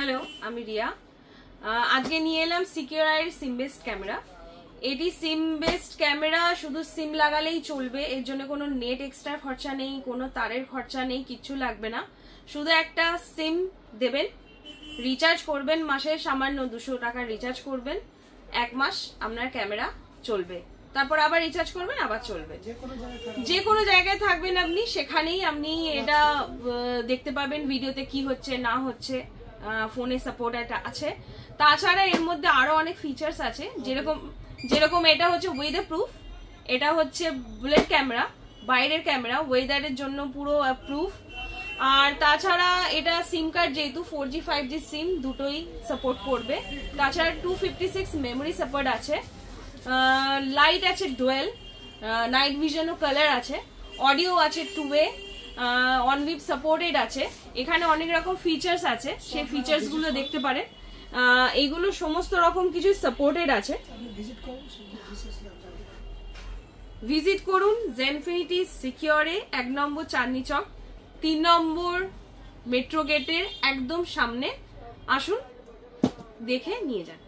Hello, আমি রিয়া। আজকে নিয়ে এলাম সিকিউর সিম বেসড ক্যামেরা। এটি সিম বেসড ক্যামেরা, শুধু সিম লাগালেই চলবে। এর জন্য কোনো নেট এক্সট্রা খরচা নেই, কোনো তারের খরচা নেই, কিচ্ছু লাগবে না। শুধু একটা সিম দেবেন, রিচার্জ করবেন, মাসে সামান্য 200 টাকার রিচার্জ করবেন, 1 মাস আপনার ক্যামেরা চলবে। তারপর আবার রিচার্জ করবেন, আবার চলবে। যে কোনো জায়গায় থাকবেন আপনি, সেখানেই আপনি এটা দেখতে পাবেন ভিডিওতে কি হচ্ছে না হচ্ছে। ফোনে সাপোর্ট এটা আছে। তাছাড়া এর মধ্যে আরো অনেক ফিচার্স আছে, যেরকম এটা হচ্ছে ওয়েদার প্রুফ, এটা হচ্ছে বুলেট ক্যামেরা, বাইরের ক্যামেরা, ওয়েদারের জন্য পুরো প্রুফ। আর তাছাড়া এটা সিম কার্ড যেহেতু 4G 5G সিম দুটোই সাপোর্ট করবে। তাছাড়া 256 মেমোরি সাপোর্ট আছে, লাইট আছে ডুয়েল, নাইট ভিশন ও কালার আছে, অডিও আছে 2-way, অনভিপ সাপোর্টেড আছে। এখানে অনেক রকম ফিচার্স আছে, সেই ফিচার্স গুলো দেখতে পারেন। এইগুলো সমস্ত রকম কিছু সাপোর্টেড আছে। ভিজিট করুন জেনফিনিটি সিকিউরে, 1 নম্বর চাঁদনি চক, 3 নম্বর মেট্রো গেটের একদম সামনে। আসুন, দেখে নিয়ে যান।